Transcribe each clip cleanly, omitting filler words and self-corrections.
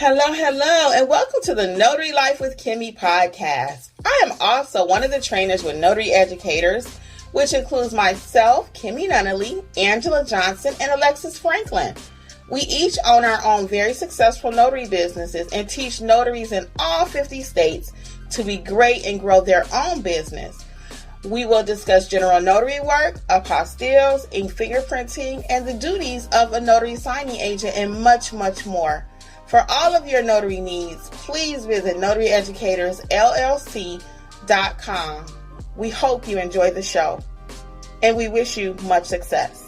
Hello, and welcome to the Notary Life with Kimmi Podcast. I am also one of the trainers with Notary Educators, which includes myself, Kimberly Nunnally, Angela Johnson, and Alexis Franklin. We each own our own very successful notary businesses and teach notaries in all 50 states to be great and grow their own business. We will discuss general notary work, apostilles, ink fingerprinting, and the duties of a notary signing agent, and much, much more. For all of your notary needs, please visit notaryeducatorsllc.com. We hope you enjoy the show, and we wish you much success.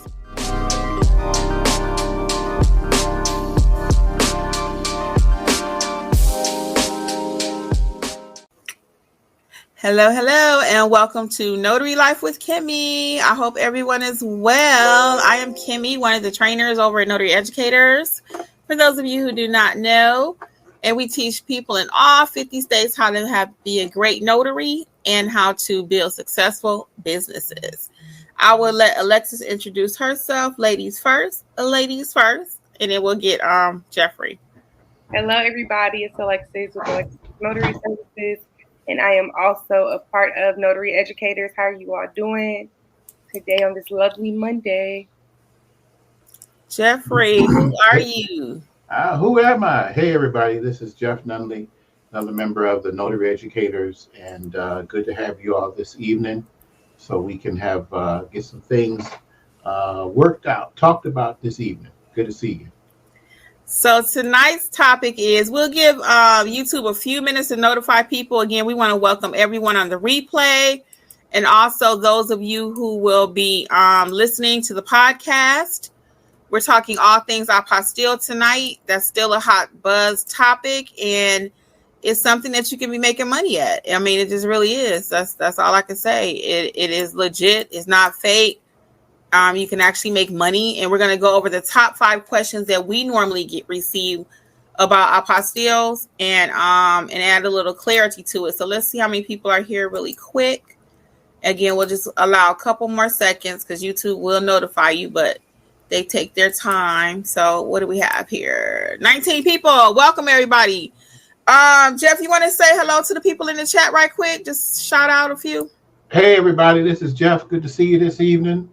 Hello, and welcome to Notary Life with Kimmi. I hope everyone is well. I am Kimmi, one of the trainers over at Notary Educators. For those of you who do not know, and we teach people in all 50 states how to be a great notary and how to build successful businesses. I will let Alexis introduce herself. Ladies first, and then we'll get Jeffrey. Hello, everybody. It's Alexis with Alexis Notary Services, and I am also a part of Notary Educators. How are you all doing today on this lovely Monday? Jeffrey, who are you? Who am I? Hey, everybody. This is Jeff Nunnally, another member of the Notary Educators, and good to have you all this evening so we can have get some things worked out, talked about this evening. Good to see you. So tonight's topic is, we'll give YouTube a few minutes to notify people. Again, we want to welcome everyone on the replay and also those of you who will be listening to the podcast. We're talking all things apostille tonight. That's still a hot buzz topic, and it's something that you can be making money at. I mean, it just really is. That's all I can say. It is legit. It's not fake. You can actually make money, and we're going to go over the top 5 questions that we normally receive about apostilles and add a little clarity to it. So let's see how many people are here really quick. Again, we'll just allow a couple more seconds because YouTube will notify you, but they take their time. So what do we have here? 19 people. Welcome, everybody. Jeff, you want to say hello to the people in the chat right quick? Just shout out a few. Hey, everybody. This is Jeff. Good to see you this evening.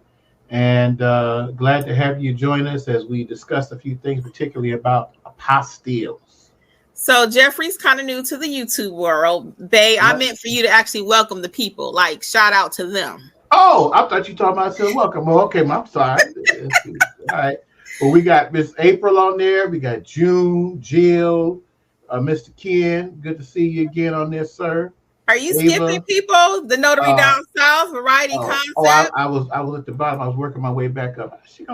And glad to have you join us as we discuss a few things, particularly about apostilles. So Jeffrey's kind of new to the YouTube world. Bae, I meant for you to actually welcome the people, like shout out to them. Oh, I thought you talking about saying welcome. Oh, okay, I'm sorry. All right. Well, we got Miss April on there. We got June, Jill, Mr. Ken. Good to see you again on there, sir. Are you skipping people? The Notary Down South, Variety Concepts? I was at the bottom. I was working my way back up. She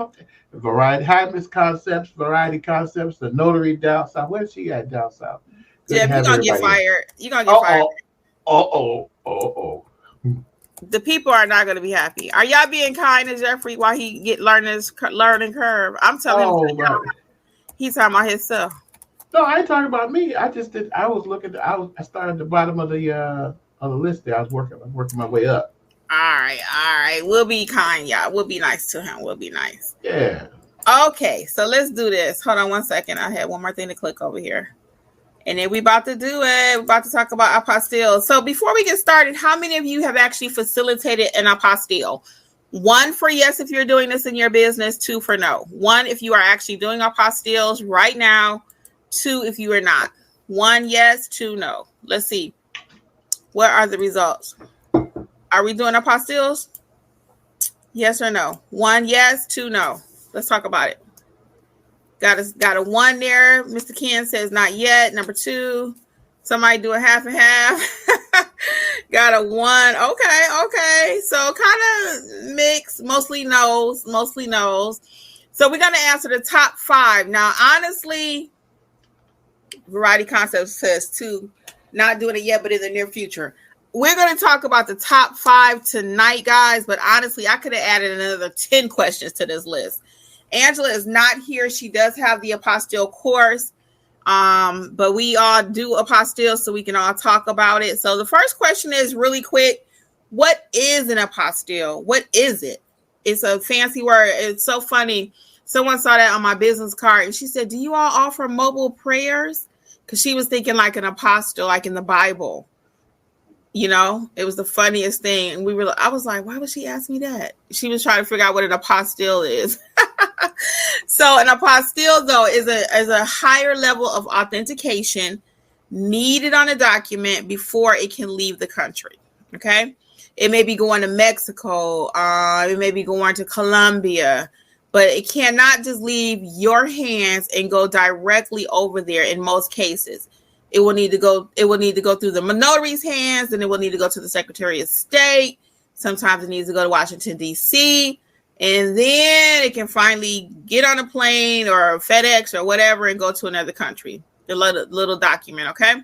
Variety, hi, Miss Concepts, Variety Concepts, the Notary Down South. Where's she at down south? Jeff, you're going to get fired. You're going to get fired. Oh. The people are not going to be happy. Are y'all being kind to Jeffrey while he get learning curve? I'm telling him. Right. He's talking about himself. No, I ain't talking about me. I just did. I was looking. I started at the bottom of the list there. I'm working my way up. All right. We'll be kind, y'all. We'll be nice to him. We'll be nice. Yeah. Okay, so let's do this. Hold on one second. I had one more thing to click over here. And then we about to do it. We're about to talk about apostilles. So before we get started, how many of you have actually facilitated an apostille? 1 for yes if you're doing this in your business, 2 for no. 1 if you are actually doing apostilles right now, 2 if you are not. 1 yes, 2 no. Let's see. What are the results? Are we doing apostilles? Yes or no? 1 yes, 2 no. Let's talk about it. Got a 1 there. Mr. Ken says not yet. Number 2. Somebody do a half and half. Got a 1. Okay. So kind of mixed. Mostly no's. So we're going to answer the top 5. Now, honestly, Variety Concepts says 2. Not doing it yet, but in the near future. We're going to talk about the top 5 tonight, guys. But honestly, I could have added another 10 questions to this list. Angela is not here. She does have the apostille course, but we all do apostille, so we can all talk about it. So the first question is really quick. What is an apostille? What is it? It's a fancy word. It's so funny. Someone saw that on my business card, and she said, do you all offer mobile prayers? because she was thinking like an apostille, like in the Bible. It was the funniest thing. And I was like, why would she ask me that? She was trying to figure out what an apostille is. So an apostille, though, is a higher level of authentication needed on a document before it can leave the country. Okay. It may be going to Mexico. It may be going to Colombia, but it cannot just leave your hands and go directly over there in most cases. It will need to go through the notary's hands, and it will need to go to the Secretary of State. Sometimes it needs to go to Washington, D.C., and then it can finally get on a plane or FedEx or whatever and go to another country. The little document, okay?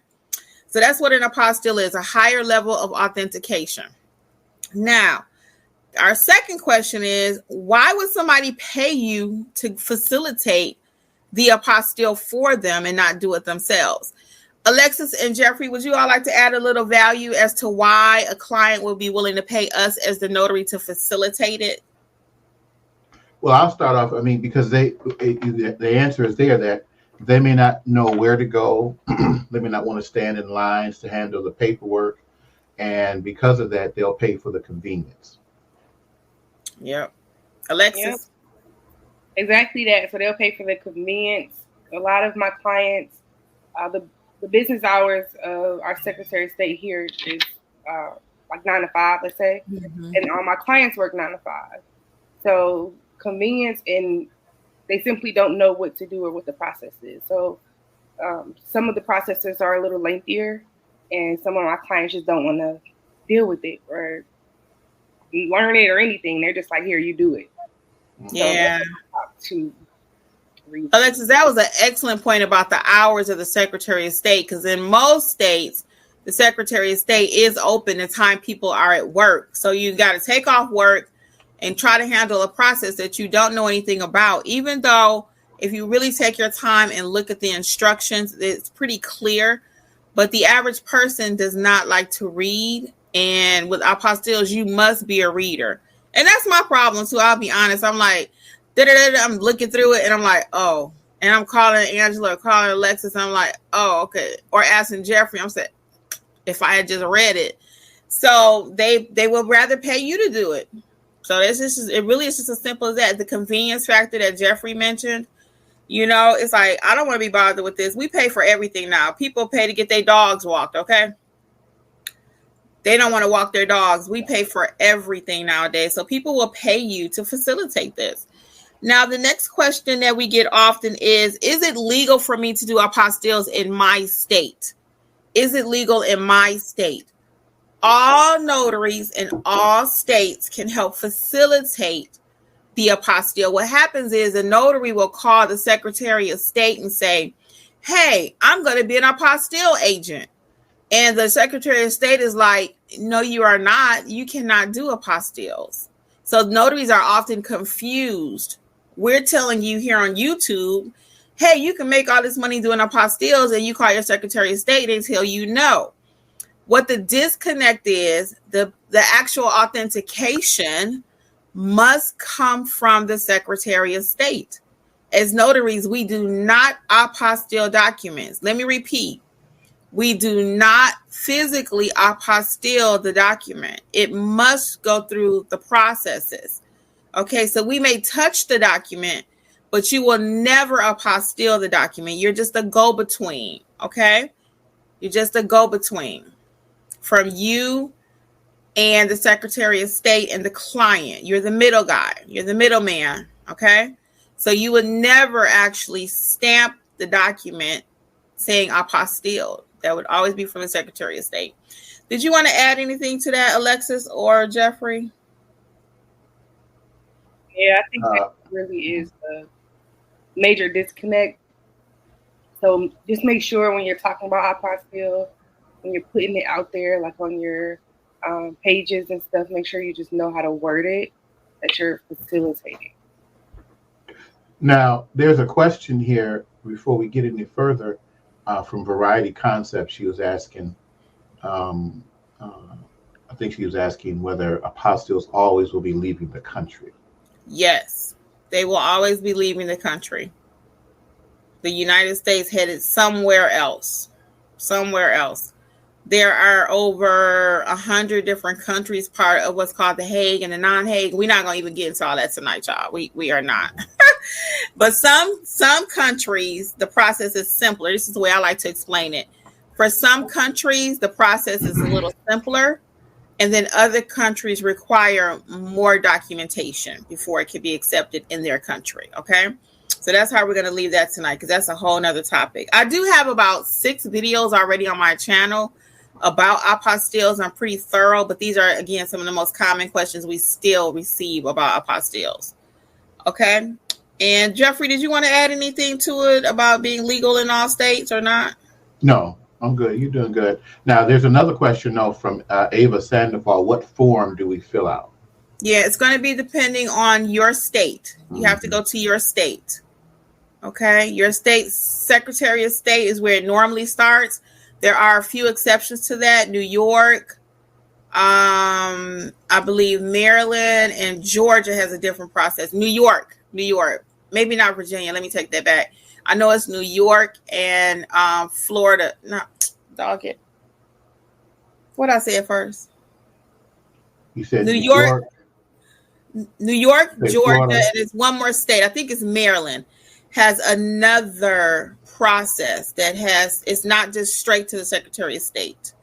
So that's what an apostille is, a higher level of authentication. Now, our second question is, why would somebody pay you to facilitate the apostille for them and not do it themselves? Alexis and Jeffrey, would you all like to add a little value as to why a client will be willing to pay us as the notary to facilitate it? Well, I'll start off. Because the answer is there that they may not know where to go. They may not want to stand in lines to handle the paperwork. And because of that, they'll pay for the convenience. Yep. Alexis? Yep. Exactly that. So they'll pay for the convenience. A lot of my clients, the business hours of our Secretary of State here is like 9 to 5, let's say. Mm-hmm. And all my clients work 9 to 5. So convenience, and they simply don't know what to do or what the process is. So some of the processes are a little lengthier, and some of my clients just don't want to deal with it or learn it or anything. They're just like, here, you do it. Yeah. So Alexis, that was an excellent point about the hours of the Secretary of State, because in most states, the Secretary of State is open the time people are at work. So you got to take off work and try to handle a process that you don't know anything about, even though if you really take your time and look at the instructions, it's pretty clear. But the average person does not like to read. And with apostilles, you must be a reader. And that's my problem, too. I'll be honest. I'm like, I'm looking through it and I'm like, oh. And I'm calling Angela or calling Alexis. And I'm like, oh, okay. Or asking Jeffrey. I'm saying, if I had just read it. So they would rather pay you to do it. So it really is just as simple as that. The convenience factor that Jeffrey mentioned, it's like, I don't want to be bothered with this. We pay for everything now. People pay to get their dogs walked, okay? They don't want to walk their dogs. We pay for everything nowadays. So people will pay you to facilitate this. Now, the next question that we get often is it legal for me to do apostilles in my state? Is it legal in my state? All notaries in all states can help facilitate the apostille. What happens is a notary will call the Secretary of State and say, hey, I'm going to be an apostille agent. And the Secretary of State is like, no, you are not. You cannot do apostilles. So notaries are often confused. We're telling you here on YouTube, hey, you can make all this money doing apostilles, and you call your Secretary of State and tell you no. What the disconnect is, the actual authentication must come from the Secretary of State. As notaries, we do not apostille documents. Let me repeat. We do not physically apostille the document. It must go through the processes. Okay, so we may touch the document, but you will never apostille the document. You're just a go-between, okay? You're just a go-between from you and the Secretary of State and the client. You're the middle guy. You're the middleman, okay? So you would never actually stamp the document saying apostille. That would always be from the Secretary of State. Did you want to add anything to that, Alexis or Jeffrey? Yeah, I think that really is a major disconnect. So just make sure when you're talking about apostille, when you're putting it out there, like on your pages and stuff, make sure you just know how to word it, that you're facilitating. Now, there's a question here before we get any further from Variety Concepts. She was asking, I think she was asking whether apostilles always will be leaving the country. Yes, they will always be leaving the country. the United States headed somewhere else. Somewhere else. There are over 100 different countries part of what's called the Hague and the non-Hague. We're not going to even get into all that tonight, y'all. We are not. But some countries, the process is simpler. This is the way I like to explain it. For some countries, the process is a little simpler. And then other countries require more documentation before it can be accepted in their country. Okay. So that's how we're going to leave that tonight, because that's a whole nother topic. I do have about 6 videos already on my channel about apostilles. I'm pretty thorough, but these are, again, some of the most common questions we still receive about apostilles. Okay. And Jeffrey, did you want to add anything to it about being legal in all states or not? No, I'm good. You're doing good. Now, there's another question, though, from Ava Sandoval. What form do we fill out? Yeah, it's going to be depending on your state. You have to go to your state. Okay. Your state Secretary of State is where it normally starts. There are a few exceptions to that. New York, I believe Maryland and Georgia has a different process. New York, maybe not Virginia. Let me take that back. I know it's New York and Florida. Not dog it. What did I say at first? You said New York, Georgia, Florida. and it's one more state. I think it's Maryland. Has another process that it's not just straight to the Secretary of State.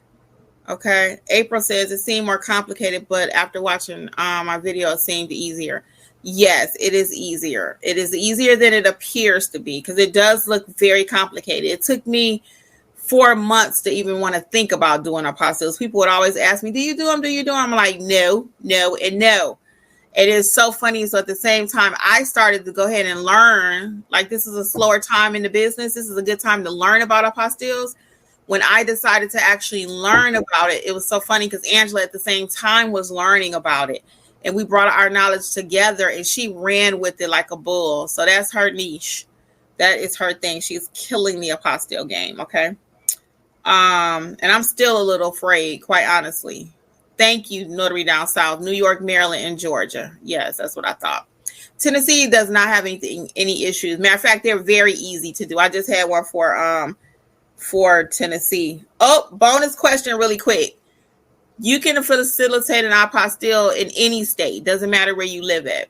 Okay. April says it seemed more complicated, but after watching my video, it seemed easier. Yes, it is easier. It is easier than it appears to be, because it does look very complicated. It took me 4 months to even want to think about doing apostilles. People would always ask me, do you do them? I'm like, no, and no. It is so funny. So at the same time, I started to go ahead and learn, like this is a slower time in the business. This is a good time to learn about apostilles. When I decided to actually learn about it, it was so funny because Angela at the same time was learning about it. And we brought our knowledge together and she ran with it like a bull. So that's her niche. That is her thing. She's killing the apostille game. Okay. And I'm still a little afraid, quite honestly. Thank you, Notary Down South, New York, Maryland, and Georgia. Yes, that's what I thought. Tennessee does not have any issues. Matter of fact, they're very easy to do. I just had one for Tennessee. Oh, bonus question really quick. You can facilitate an apostille in any state. Doesn't matter where you live at.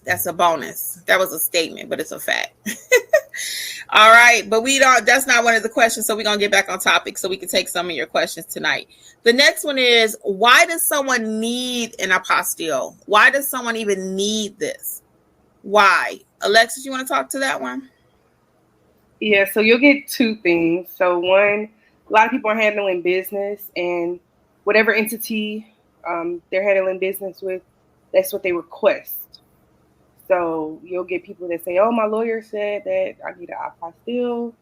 That's a bonus. That was a statement, but it's a fact. All right, but that's not one of the questions, so we're going to get back on topic so we can take some of your questions tonight. The next one is, why does someone need an apostille? Why does someone even need this? Why? Alexis, you want to talk to that one? Yeah, so you'll get 2 things. So one, a lot of people are handling business, and whatever entity they're handling business with, that's what they request. So you'll get people that say, oh, my lawyer said that I need an apostille.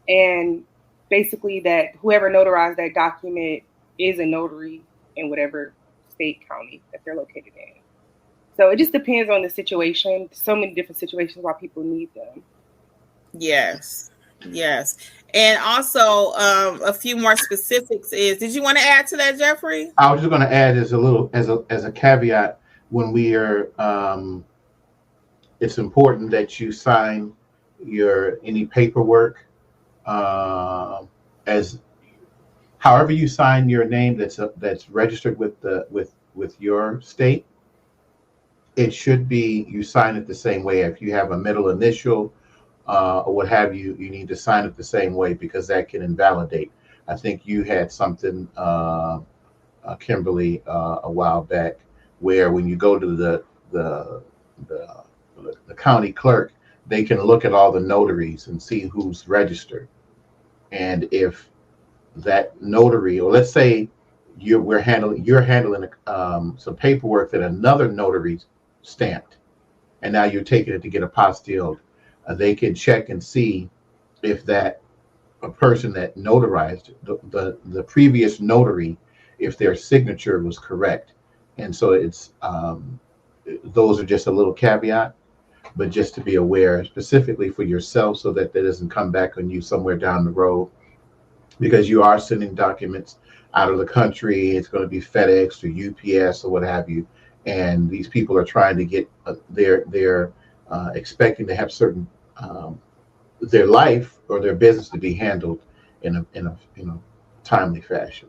And basically that whoever notarized that document is a notary in whatever state, county that they're located in. So it just depends on the situation. So many different situations why people need them. Yes. And also a few more specifics did you want to add to that, Jeffrey? I was just going to add as a caveat, when we are, it's important that you sign any paperwork as however you sign your name that's registered with your state. It should be, you sign it the same way. If you have a middle initial or what have you, you need to sign it the same way, because that can invalidate. I think you had something, Kimberly, a while back, where when you go to the county clerk, they can look at all the notaries and see who's registered. And if that notary, or let's say you're handling some paperwork that another notary stamped, and now you're taking it to get apostilled, they can check and see if that a person that notarized the previous notary, if their signature was correct. And so it's those are just a little caveat, but just to be aware specifically for yourself, so that doesn't come back on you somewhere down the road, because you are sending documents out of the country. It's going to be FedEx or UPS or what have you, and these people are trying to get they're expecting to have certain their life or their business to be handled in a timely fashion.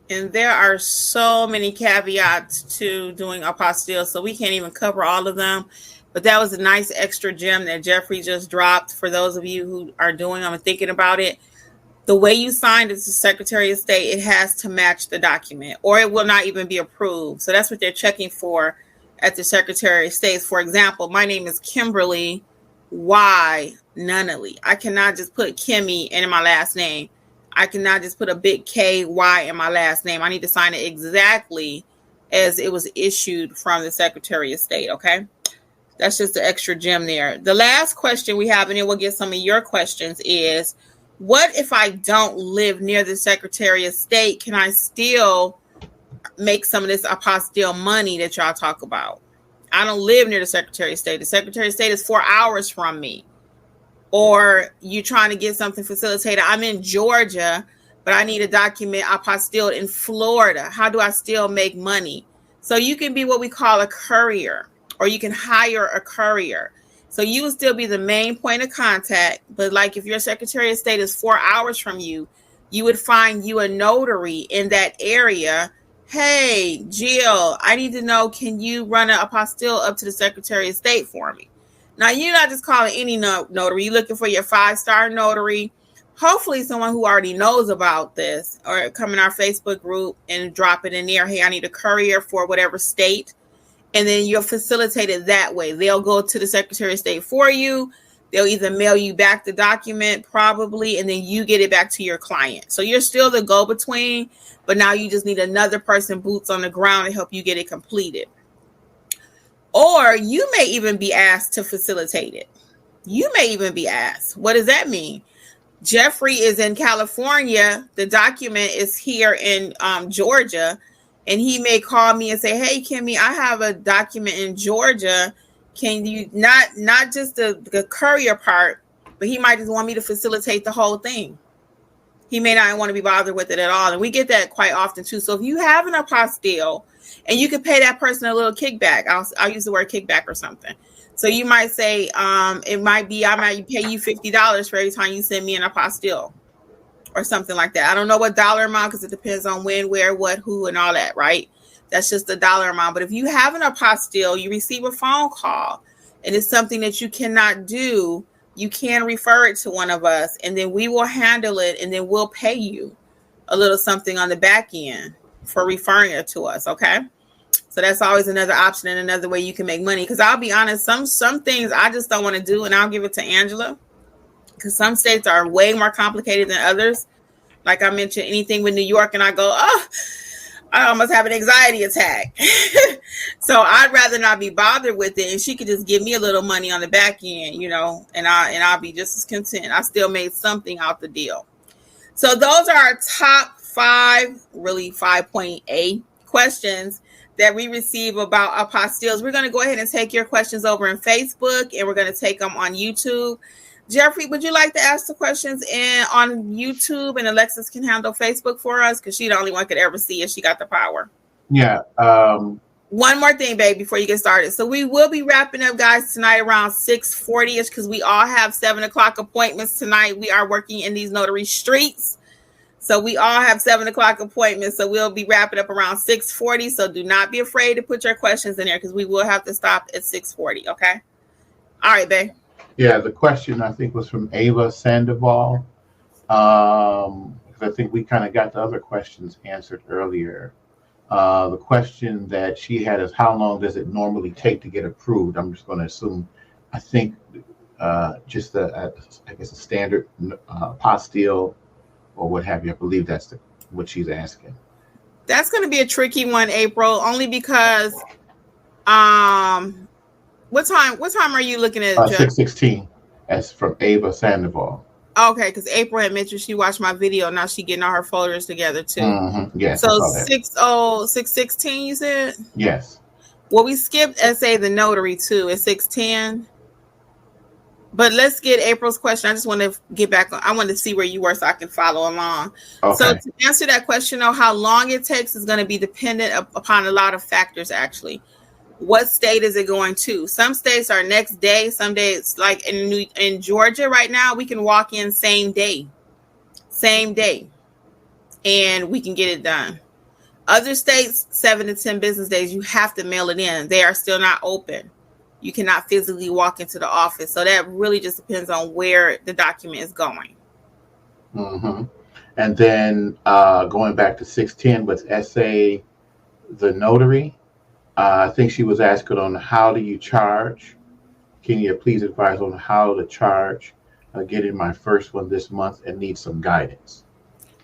And there are so many caveats to doing apostille, so we can't even cover all of them. But that was a nice extra gem that Jeffrey just dropped for those of you who are doing them and thinking about it. The way you signed as the Secretary of State, it has to match the document or it will not even be approved. So that's what they're checking for at the Secretary of State. For example, my name is Kimberly Nunnally. I cannot just put Kimmi in my last name. I cannot just put a big K-Y in my last name. I need to sign it exactly as it was issued from the Secretary of State, okay? That's just the extra gem there. The last question we have, and then we'll get some of your questions, is what if I don't live near the Secretary of State? Can I still make some of this apostille money that y'all talk about? I don't live near the Secretary of State. The Secretary of State is 4 hours from me. Or you trying to get something facilitated. I'm in Georgia, but I need a document apostilled in Florida. How do I still make money? So you can be what we call a courier, or you can hire a courier. So you will still be the main point of contact. But like if your Secretary of State is 4 hours from you, you would find you a notary in that area. Hey, Jill, I need to know, can you run an apostille up to the Secretary of State for me? Now, you're not just calling any notary. You're looking for your 5-star notary. Hopefully someone who already knows about this, or come in our Facebook group and drop it in there. Hey, I need a courier for whatever state. And then you'll facilitate it that way. They'll go to the Secretary of State for you. They'll either mail you back the document probably, and then you get it back to your client. So you're still the go-between, but now you just need another person, boots on the ground, to help you get it completed. Or you may even be asked to facilitate it. You may even be asked. What does that mean? Jeffrey is in California. The document is here in Georgia. And he may call me and say, hey, Kimmi, I have a document in Georgia. Can you not just the courier part, but he might just want me to facilitate the whole thing. He may not want to be bothered with it at all. And we get that quite often too. So if you have an apostille, and you could pay that person a little kickback. I'll use the word kickback or something. So you might say, it might be, I might pay you $50 for every time you send me an apostille or something like that. I don't know what dollar amount, because it depends on when, where, what, who, and all that, right? That's just the dollar amount. But if you have an apostille, you receive a phone call, and it's something that you cannot do, you can refer it to one of us, and then we will handle it, and then we'll pay you a little something on the back end for referring it to us, okay? So that's always another option and another way you can make money. Because I'll be honest, some things I just don't want to do, and I'll give it to Angela, because some states are way more complicated than others. Like I mentioned, anything with New York, and I go, oh, I almost have an anxiety attack. So I'd rather not be bothered with it, and she could just give me a little money on the back end, and I'll be just as content. I still made something out the deal. So those are our top 5, really 5.8 questions that we receive about apostilles. We're going to go ahead and take your questions over in Facebook, and we're going to take them on YouTube. Jeffrey, would you like to ask the questions on YouTube, and Alexis can handle Facebook for us, because she's the only one could ever see it. She got the power. Yeah. One more thing, babe, before you get started. So we will be wrapping up, guys, tonight around 6:40ish, because we all have 7 o'clock appointments tonight. We are working in these notary streets. So we all have 7 o'clock appointments. So we'll be wrapping up around 6:40. So do not be afraid to put your questions in there, because we will have to stop at 6:40. Okay. All right, babe. Yeah. The question, I think, was from Ava Sandoval. Because I think we kind of got the other questions answered earlier. The question that she had is, how long does it normally take to get approved? I'm just going to assume, I think, just I guess a standard apostille or what have you. I believe that's what she's asking. That's going to be a tricky one, April, only because what time are you looking at? 6:16. That's from Ava Sandoval. Okay, because April had mentioned she watched my video. Now she getting all her folders together too. Mm-hmm. Yes. So 6:16, you said? Yes. Well, we skipped SA the notary too at 6:10. But let's get April's question. I just want to get back on. I want to see where you were so I can follow along. Okay. So to answer that question, though, how long it takes is going to be dependent upon a lot of factors, actually. what state is it going to? Some states are next day. Some days, like in Georgia right now, we can walk in same day, and we can get it done. Other states, 7 to 10 business days, you have to mail it in. They are still not open. You cannot physically walk into the office. So that really just depends on where the document is going. Mm-hmm. And then going back to 610 with SA, the notary, I think she was asking on how do you charge? Can you please advise on how to charge getting my first one this month and need some guidance?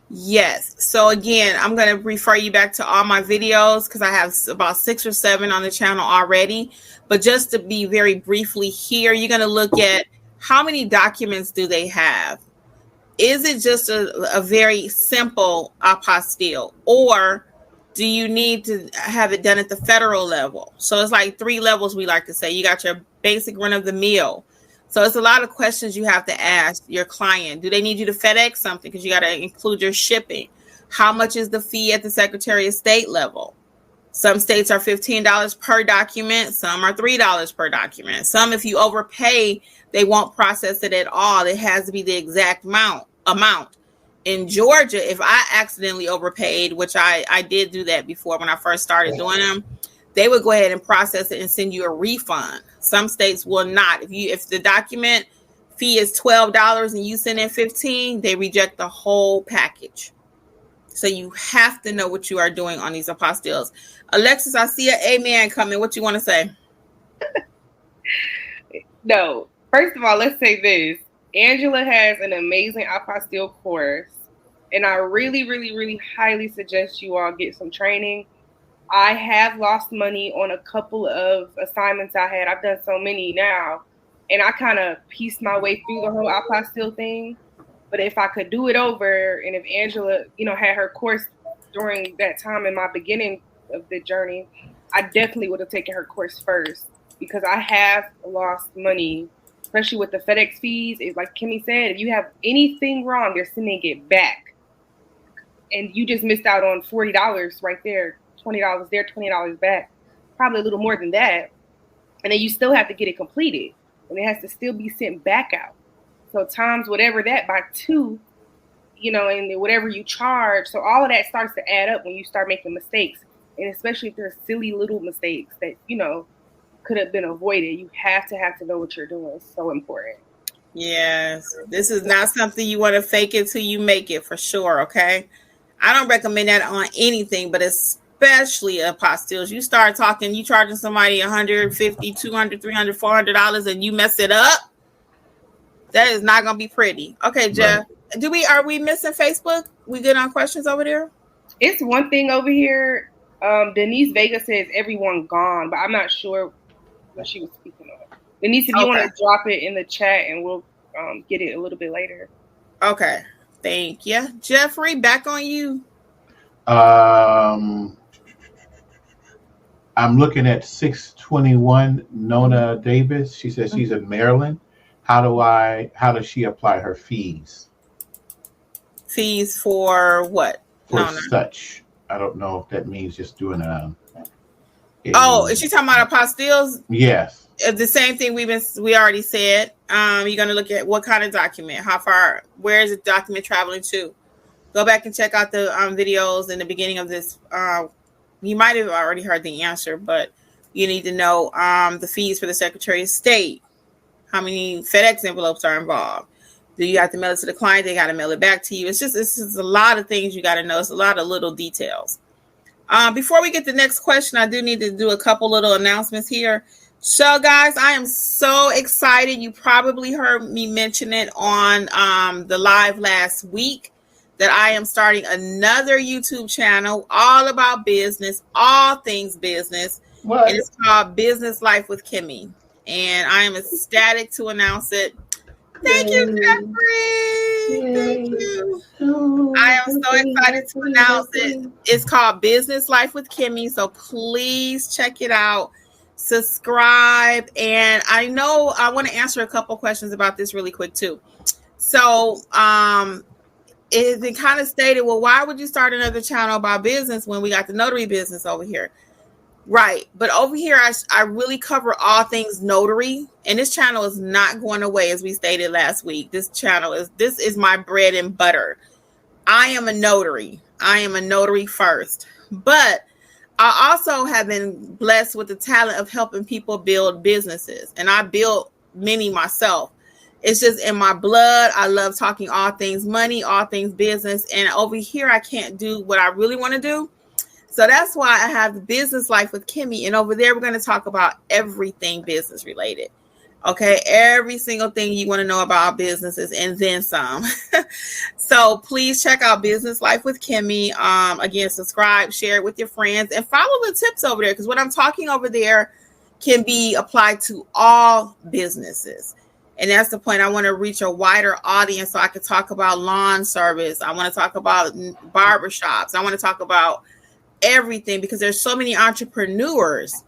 Yes. So again, I'm going to refer you back to all my videos because I have about 6 or 7 on the channel already. But just to be very briefly here, you're going to look at how many documents do they have? Is it just a very simple apostille, or do you need to have it done at the federal level? So it's like 3 levels, we like to say. You got your basic run of the mill. So it's a lot of questions you have to ask your client. Do they need you to FedEx something? Because you got to include your shipping. How much is the fee at the Secretary of State level? Some states are $15 per document. Some are $3 per document. Some, if you overpay, they won't process it at all. It has to be the exact amount. In Georgia, if I accidentally overpaid, which I did do that before when I first started doing them, they would go ahead and process it and send you a refund. Some states will not. If the document fee is $12 and you send in $15, they reject the whole package. So you have to know what you are doing on these apostilles. Alexis, I see an amen coming. What you want to say? No. First of all, let's say this. Angela has an amazing apostille course, and I really, really, really highly suggest you all get some training. I have lost money on a couple of assignments I had. I've done so many now, and I kind of pieced my way through the whole apostille thing. But if I could do it over, and if Angela, had her course during that time in my beginning of the journey, I definitely would have taken her course first, because I have lost money, especially with the FedEx fees. It's like Kimmi said, if you have anything wrong, they're sending it back. And you just missed out on $40 right there. $20 there, $20 back, probably a little more than that. And then you still have to get it completed, and it has to still be sent back out. So times whatever that by 2, and whatever you charge. So all of that starts to add up when you start making mistakes. And especially if there's silly little mistakes that, could have been avoided. You have to know what you're doing. It's so important. Yes. This is not something you want to fake it till you make it, for sure. Okay. I don't recommend that on anything, but especially apostilles. You start talking, you charging somebody $150, $200, $300, $400, and you mess it up. That is not going to be pretty. Okay, Jeff, right. Are we missing Facebook? We good on questions over there? It's one thing over here. Denise Vega says everyone gone, but I'm not sure what she was speaking of. Denise, if you want to drop it in the chat, and we'll get it a little bit later. Okay. Thank you. Jeffrey, back on you. I'm looking at 621 Nona Davis. She says she's in Maryland. How does she apply her fees? Fees for what? Such. I don't know if that means just doing it. Is she talking about apostilles? Yes. The same thing we already said. You're going to look at what kind of document, how far, where is the document traveling to? Go back and check out the videos in the beginning of this. You might have already heard the answer, but you need to know the fees for the Secretary of State. How many FedEx envelopes are involved? Do you have to mail it to the client? They got to mail it back to you. It's just a lot of things you got to know. It's a lot of little details. Before we get to the next question, I do need to do a couple little announcements here. So, guys, I am so excited. You probably heard me mention it on the live last week that I am starting another YouTube channel all about business, all things business. What? And it's called Business Life with Kimmi. And I am ecstatic to announce it. Thank you, Jeffrey. Thank you. I am so excited to announce it. It's called Business Life with Kimmi. So please check it out. Subscribe. And I know I want to answer a couple questions about this really quick too. So it has been kind of stated, well, why would you start another channel about business when we got the notary business over here? Right. But over here, I really cover all things notary. And this channel is not going away, as we stated last week. This is my bread and butter. I am a notary. I am a notary first. But I also have been blessed with the talent of helping people build businesses. And I built many myself. It's just in my blood. I love talking all things money, all things business. And over here, I can't do what I really want to do. So that's why I have the business life with Kimmi. And over there, we're going to talk about everything business related. Okay. Every single thing you want to know about businesses and then some. So please check out Business Life with Kimmi. Again, subscribe, share it with your friends, and follow the tips over there. Because what I'm talking over there can be applied to all businesses. And that's the point. I want to reach a wider audience so I can talk about lawn service. I want to talk about barbershops. I want to talk about everything, because there's so many entrepreneurs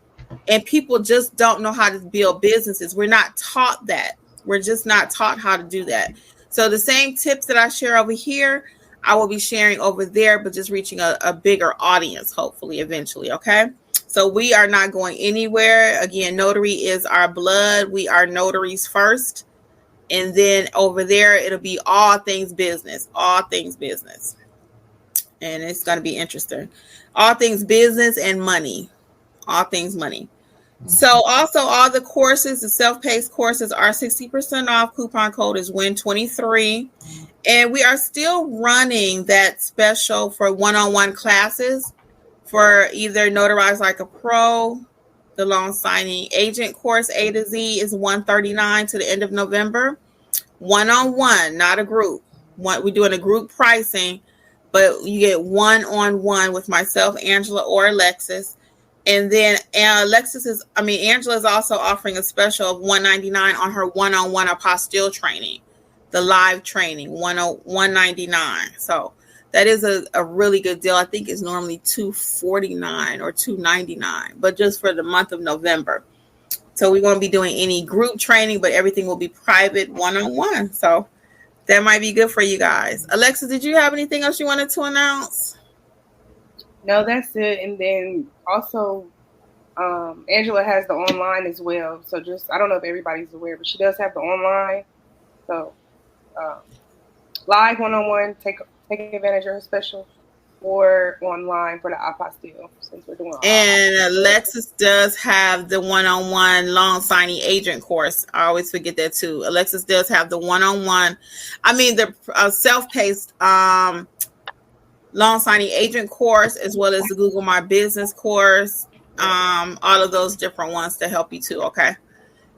and people just don't know how to build businesses. We're not taught that. We're just not taught how to do that. So the same tips that I share over here, I will be sharing over there, but just reaching a bigger audience, hopefully, eventually. Okay. So we are not going anywhere. Again, notary is our blood. We are notaries first. And then over there, it'll be all things business, And it's going to be interesting. All things business and money. All things money. So also all the courses, the self-paced courses are 60% off. Coupon code is WIN23. And we are still running that special for one-on-one classes for either Notarize Like a Pro, the loan signing agent course A to Z is $139 to the end of November. One-on-one, not a group. We're doing a group pricing, but you get one-on-one with myself, Angela, or Alexis. And then Angela is also offering a special of $199 on her one-on-one apostille training, the live training, $199. So that is a really good deal. I think it's normally $249 or $299, but just for the month of November. So we won't be doing any group training, but everything will be private one-on-one. So that might be good for you guys. Alexis, did you have anything else you wanted to announce? No, that's it. And then also, Angela has the online as well. So I don't know if everybody's aware, but she does have the online. So live one-on-one, take advantage of her special, or online for the apostille, since we're doing. And Alexis does have the one-on-one loan signing agent course. I always forget that too. Alexis does have the one-on-one. The self-paced loan signing agent course, as well as the Google My Business course. All of those different ones to help you too. Okay.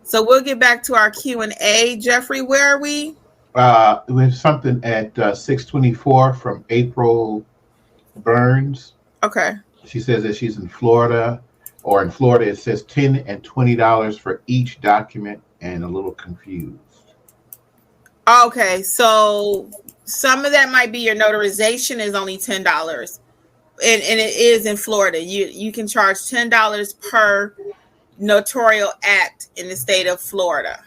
So we'll get back to our Q&A. Jeffrey, where are we? We have something at 624 from April Burns. Okay. She says that she's in Florida, or in Florida it says $10 and $20 for each document, and a little confused. Okay, so some of that might be your notarization is only $10, and it is in Florida. You can charge $10 per notarial act in the state of Florida.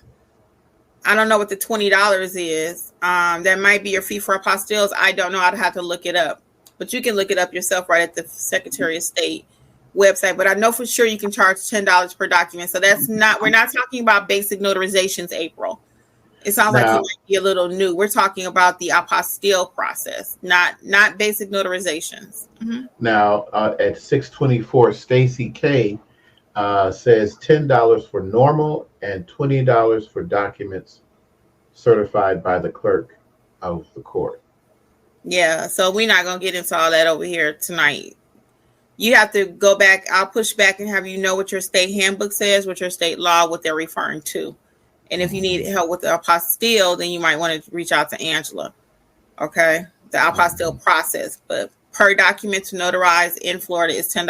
I don't know what the $20 is. That might be your fee for apostilles. I don't know. I'd have to look it up. But you can look it up yourself right at the Secretary of State website. But I know for sure you can charge $10 per document. So we're not talking about basic notarizations, April. It sounds like you might be a little new. We're talking about the apostille process, not basic notarizations. Mm-hmm. Now, at 624, Stacy K says $10 for normal and $20 for documents certified by the clerk of the court. Yeah, so we're not going to get into all that over here tonight. You have to go back. I'll push back and have you know what your state handbook says, what your state law, what they're referring to. And if you need help with the apostille, then you might want to reach out to Angela. Okay, the apostille process. But per document to notarize in Florida is $10.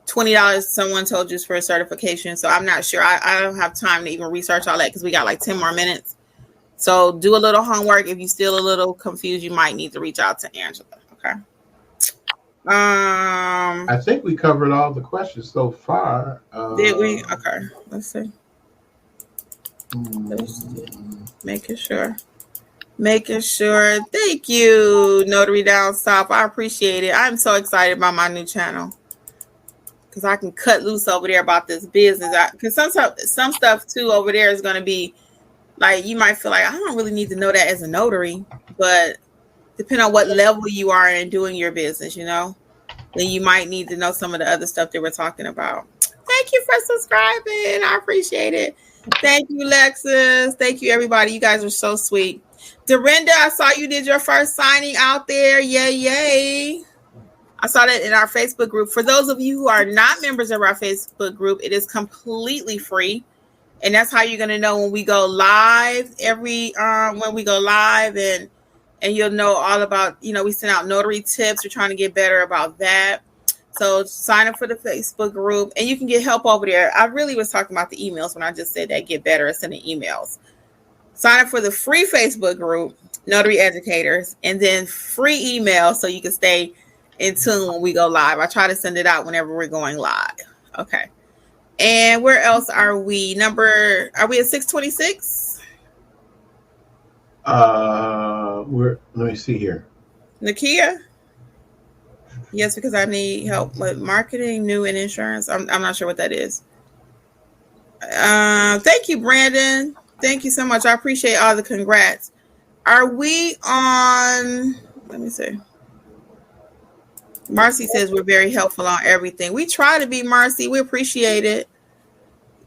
$20 someone told you is for a certification. So I'm not sure. I don't have time to even research all that because we got like 10 more minutes. So do a little homework. If you're still a little confused, you might need to reach out to Angela. Okay. I think we covered all the questions so far. Did we? Okay. Let's see. Making sure. Thank you, Notary Down South. I appreciate it. I'm so excited about my new channel. because I can cut loose over there about this business. Because some stuff too over there is going to be like, you might feel like, I don't really need to know that as a notary, but depending on what level you are in doing your business, then you might need to know some of the other stuff that we're talking about. Thank you for subscribing. I appreciate it. Thank you, Alexis. Thank you, everybody. You guys are so sweet. Dorinda, I saw you did your first signing out there. Yay, yay. I saw that in our Facebook group. For those of you who are not members of our Facebook group, it is completely free. And that's how you're going to know when we go live and you'll know all about, we send out notary tips. We're trying to get better about that. So sign up for the Facebook group and you can get help over there. I really was talking about the emails when I just said that, get better at sending emails. Sign up for the free Facebook group, Notary Educators, and then free email so you can stay in tune when we go live. I try to send it out whenever we're going live. Okay. And where else are we? Are we at 626? Let me see here. Nakia? Yes, because I need help with marketing, new and insurance. I'm not sure what that is. Thank you, Brandon. Thank you so much. I appreciate all the congrats. Are we on? Let me see. Marcy says we're very helpful on everything. We try to be, Marcy. We appreciate it.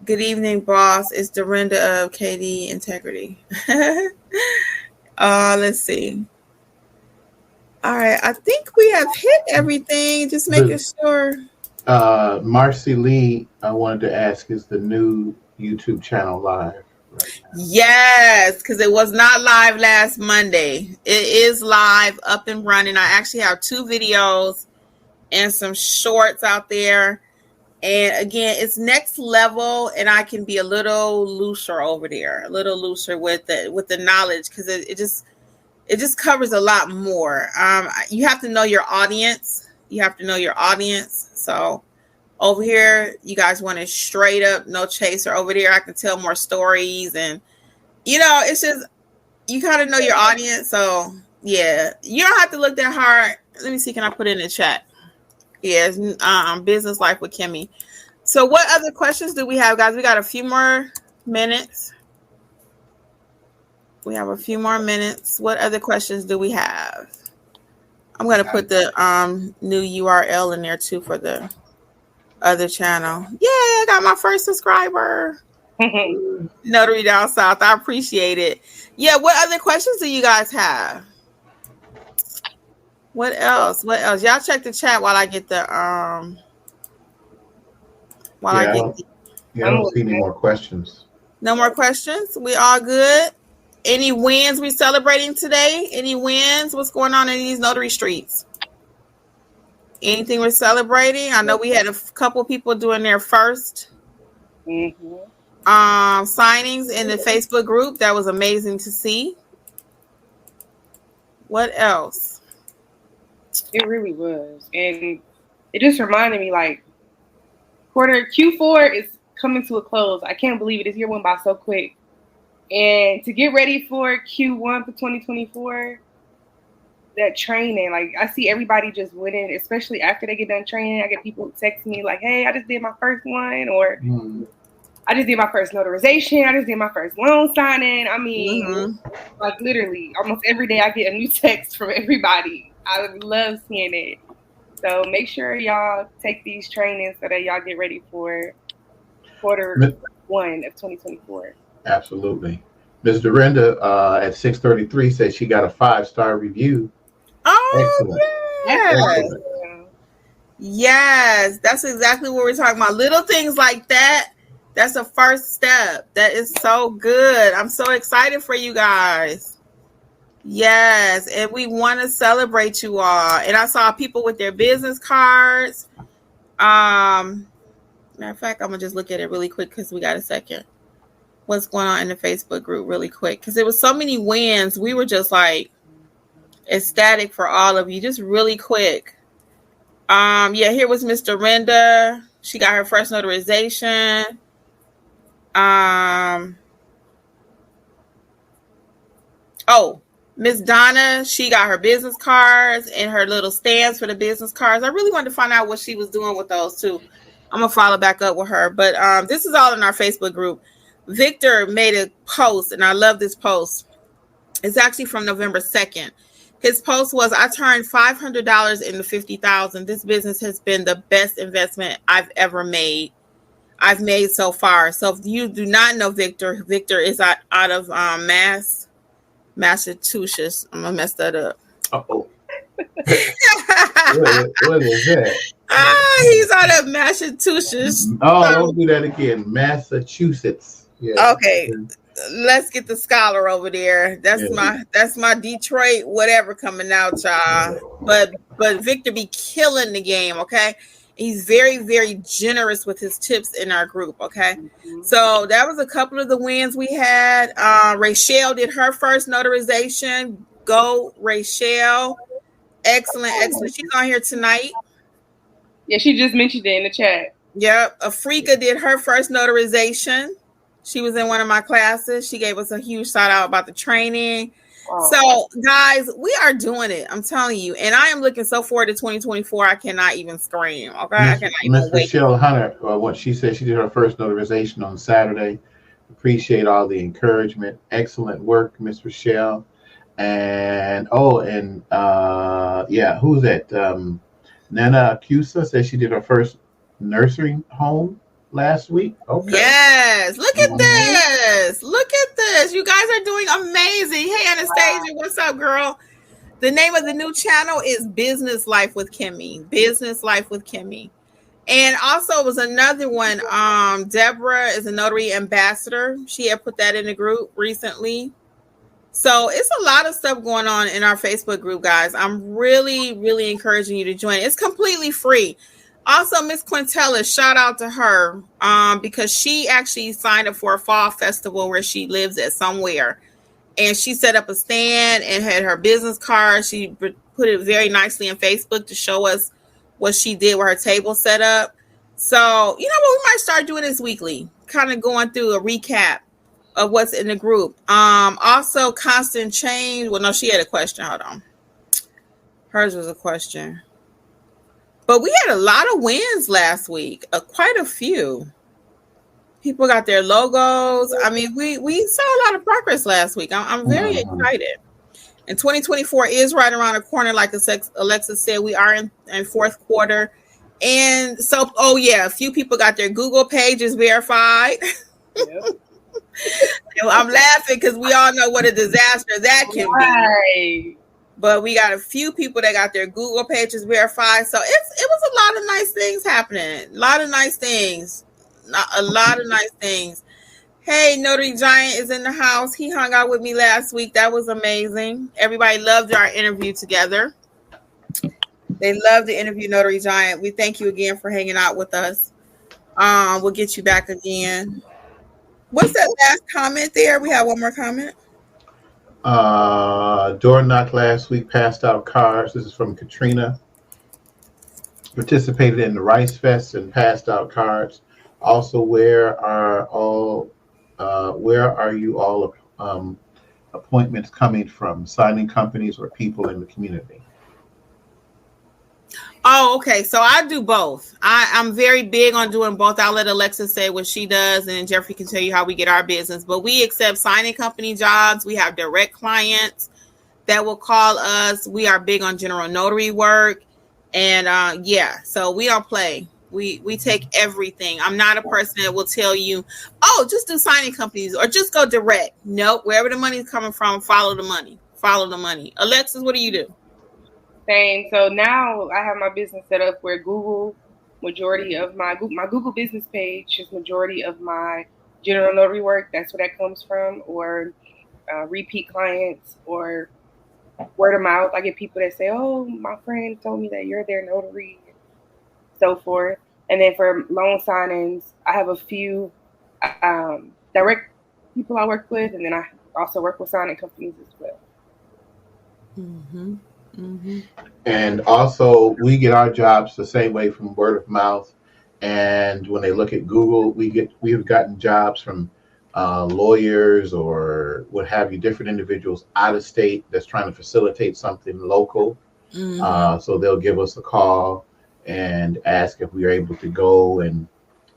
Good evening, boss. It's Dorinda of KD Integrity. Let's see. All right. I think we have hit everything. Just making sure. Marcy Lee, I wanted to ask, is the new YouTube channel live right now? Yes, because it was not live last Monday. It is live, up and running. I actually have 2 videos and some shorts out there. And again, it's next level, and I can be a little looser over there, a little looser with the knowledge, because it just covers a lot more. You have to know your audience. So over here, you guys want it straight up, no chaser. Over there, I can tell more stories, and it's just, you kind of know your audience. So yeah, you don't have to look that hard. Let me see. Can I put it in the chat? Yes, Business Life with Kimmi. So what other questions do we have, guys? We got a few more minutes. What other questions do we have? I'm going to put the new URL in there too for the other channel. Yeah, I got my first subscriber. Notary down south. I appreciate it. Yeah, what other questions do you guys have? What else? Y'all check the chat while I get the I don't see any more questions. No more questions? We all good? Any wins we celebrating today? Any wins? What's going on in these notary streets? Anything we're celebrating? I know we had a couple people doing their first signings in the Facebook group. That was amazing to see. What else? It really was. And it just reminded me, like, Q4 is coming to a close. I can't believe it. This year went by so quick. And to get ready for Q1 for 2024, that training, like, I see everybody just winning, especially after they get done training. I get people texting me like, hey, I just did my first one, or I just did my first notarization. I just did my first loan signing. I mean, like, literally almost every day I get a new text from everybody. I would love seeing it. So make sure y'all take these trainings so that y'all get ready for quarter 1 of 2024. Absolutely. Ms. Dorinda at 6:33 says she got a 5-star review. Oh, excellent. Excellent. Yes, that's exactly what we're talking about. Little things like that. That's a first step. That is so good. I'm so excited for you guys. Yes, and we want to celebrate you all. And I saw people with their business cards. Matter of fact, I'm gonna just look at it really quick because we got a second. What's going on in the Facebook group really quick? Because there was so many wins. We were just like ecstatic for all of you, just really quick. Here was Miss Dorinda. She got her first notarization. Miss Donna, she got her business cards and her little stands for the business cards. I really wanted to find out what she was doing with those too. I'm gonna follow back up with her. But this is all in our Facebook group. Victor made a post, and I love this post. It's actually from November 2nd. His post was, I turned $500 into $50,000. This business has been the best investment I've ever made. I've made so far. So if you do not know Victor, Victor is out of Massachusetts. I'm gonna mess that up. Uh-oh. what is that? He's out of Massachusetts. Oh, don't do that again. Massachusetts. Yeah. Okay. Let's get the scholar over there. That's my Detroit whatever coming out, y'all. But Victor be killing the game, okay? He's very, very generous with his tips in our group, okay? Mm-hmm. So that was a couple of the wins we had. Rachelle did her first notarization. Go, Rachelle. Excellent. She's on here tonight. Yeah, she just mentioned it in the chat. Yep. Afrika did her first notarization. She was in one of my classes. She gave us a huge shout out about the training. Oh. So, guys, we are doing it. I'm telling you. And I am looking so forward to 2024. I cannot even scream. Okay. I cannot even wait. Michelle Hunter, what she said, she did her first notarization on Saturday. Appreciate all the encouragement. Excellent work, Miss Rochelle. And who's that? Nana Cusa said she did her first nursing home last week. Okay. Yes. Look at this. Look at this. You guys are doing amazing. Hey, Anastasia, what's up, girl? The name of the new channel is Business Life with Kimmi. Business Life with Kimmi. And also it was another one. Deborah is a notary ambassador. She had put that in the group recently. So it's a lot of stuff going on in our Facebook group, guys. I'm really, really encouraging you to join. It's completely free. Also, Miss Quintella, shout out to her because she actually signed up for a fall festival where she lives at somewhere. And she set up a stand and had her business card. She put it very nicely in Facebook to show us what she did with her table set up. So, you know what? We might start doing this weekly, kind of going through a recap of what's in the group. Also, Constant Change. Well, no, she had a question. Hold on. Hers was a question. But we had a lot of wins last week. Quite a few. People got their logos. I mean, we saw a lot of progress last week. I'm very excited. And 2024 is right around the corner. Like Alexis said, we are in fourth quarter. And so, a few people got their Google pages verified. Yep. I'm laughing because we all know what a disaster that can be. But we got a few people that got their Google pages verified. So it was a lot of nice things happening. A lot of nice things. Hey, Notary Giant is in the house. He hung out with me last week. That was amazing. Everybody loved our interview together. They loved the interview, Notary Giant. We thank you again for hanging out with us. We'll get you back again. What's that last comment there? We have one more comment. Door knock last week, passed out cards. This is from Katrina. Participated in the Rice Fest and passed out cards. Also, where are you all appointments coming from? Signing companies or people in the community? Oh, okay. So I do both. I'm very big on doing both. I'll let Alexis say what she does, and Jeffrey can tell you how we get our business. But we accept signing company jobs. We have direct clients that will call us. We are big on general notary work. And so we don't play. We take everything. I'm not a person that will tell you, oh, just do signing companies or just go direct. Nope. Wherever the money is coming from, follow the money. Follow the money. Alexis, what do you do? Same. So now I have my business set up where Google, majority of my Google business page is majority of my general notary work. That's where that comes from, or repeat clients, or word of mouth. I get people that say, "Oh, my friend told me that you're their notary," so forth. And then for loan signings, I have a few direct people I work with, and then I also work with signing companies as well. Mm-hmm. Mm-hmm. And also, we get our jobs the same way from word of mouth. And when they look at Google, we've gotten jobs from lawyers or what have you, different individuals out of state that's trying to facilitate something local. Mm-hmm. So they'll give us a call, and ask if we were able to go. And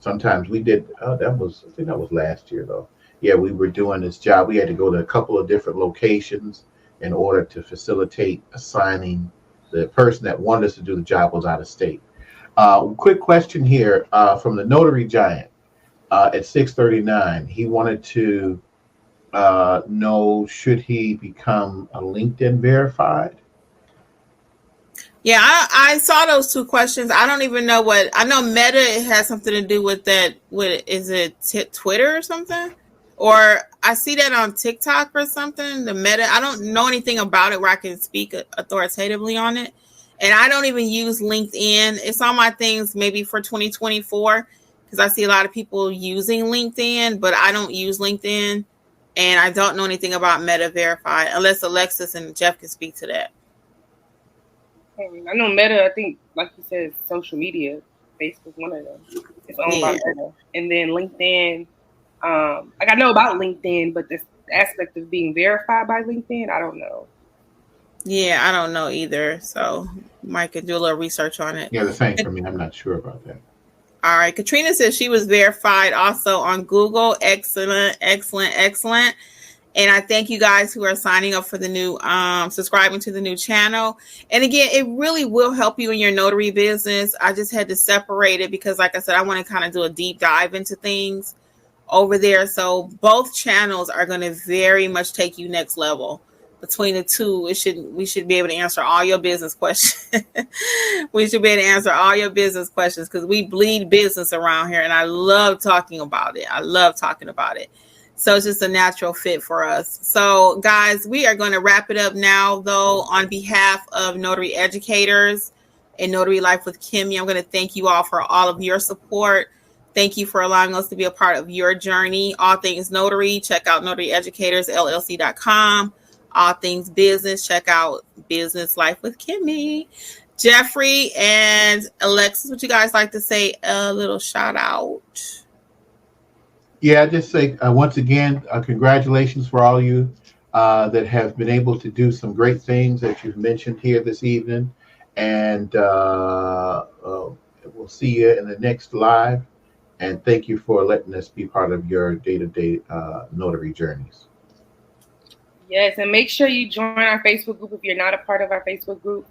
sometimes we did. I think that was last year though. Yeah, we were doing this job. We had to go to a couple of different locations in order to facilitate assigning. The person that wanted us to do the job was out of state. Quick question here from the Notary Giant at 6:39. He wanted to know, should he become a LinkedIn verified? Yeah, I saw those two questions. I don't even know what. I know Meta, it has something to do with that. Is it Twitter or something? Or I see that on TikTok or something. The Meta, I don't know anything about it where I can speak authoritatively on it. And I don't even use LinkedIn. It's on my things maybe for 2024 because I see a lot of people using LinkedIn, but I don't use LinkedIn. And I don't know anything about Meta Verified unless Alexis and Jeff can speak to that. I know Meta, I think, like you said, social media. Facebook, one of them. It's owned by Meta. And then LinkedIn. I know about LinkedIn, but this aspect of being verified by LinkedIn, I don't know. Yeah, I don't know either. So Mike can do a little research on it. Yeah, the same for me. I'm not sure about that. All right. Katrina says she was verified also on Google. Excellent, excellent, excellent. And I thank you guys who are signing up for the new, subscribing to the new channel. And again, it really will help you in your notary business. I just had to separate it because, like I said, I want to kind of do a deep dive into things over there. So both channels are going to very much take you next level. Between the two, we should be able to answer all your business questions. We should be able to answer all your business questions because we bleed business around here. And I love talking about it. So it's just a natural fit for us. So guys, we are going to wrap it up now, though, on behalf of Notary Educators and Notary Life with Kimmi. I'm going to thank you all for all of your support. Thank you for allowing us to be a part of your journey. All things notary, check out NotaryEducatorsLLC.com. All things business, check out Business Life with Kimmi. Jeffrey and Alexis, would you guys like to say a little shout out? Yeah, I just say once again, congratulations for all of you that have been able to do some great things that you've mentioned here this evening. And we'll see you in the next live. And thank you for letting us be part of your day-to-day notary journeys. Yes, and make sure you join our Facebook group if you're not a part of our Facebook group,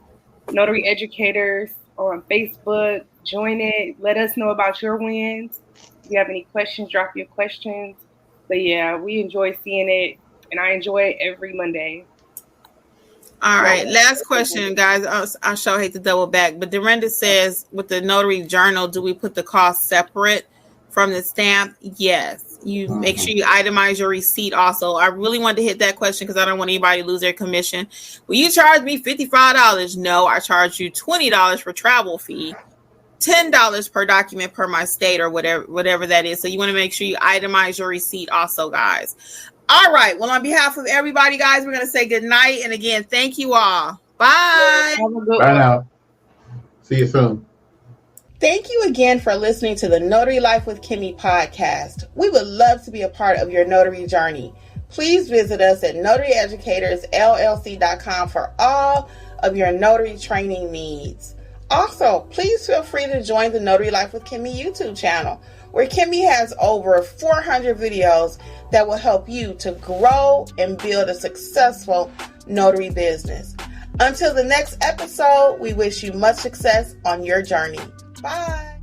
Notary Educators on Facebook. Join it. Let us know about your wins. If you have any questions, drop your questions. But yeah, we enjoy seeing it, and I enjoy it every Monday. All right, last question, guys. I sure hate to double back, but Dorinda says, with the notary journal, do we put the cost separate from the stamp? Yes. You make sure you itemize your receipt also. I really wanted to hit that question because I don't want anybody to lose their commission. Will you charge me $55? No, I charge you $20 for travel fee, $10 per document per my state or whatever that is. So you want to make sure you itemize your receipt also, guys. All right. Well, on behalf of everybody, guys, we're going to say good night. And again, thank you all. Bye. Bye now. See you soon. Thank you again for listening to the Notary Life with Kimmi podcast. We would love to be a part of your notary journey. Please visit us at NotaryEducatorsLLC.com for all of your notary training needs. Also, please feel free to join the Notary Life with Kimmi YouTube channel, where Kimmi has over 400 videos that will help you to grow and build a successful notary business. Until the next episode, we wish you much success on your journey. Bye.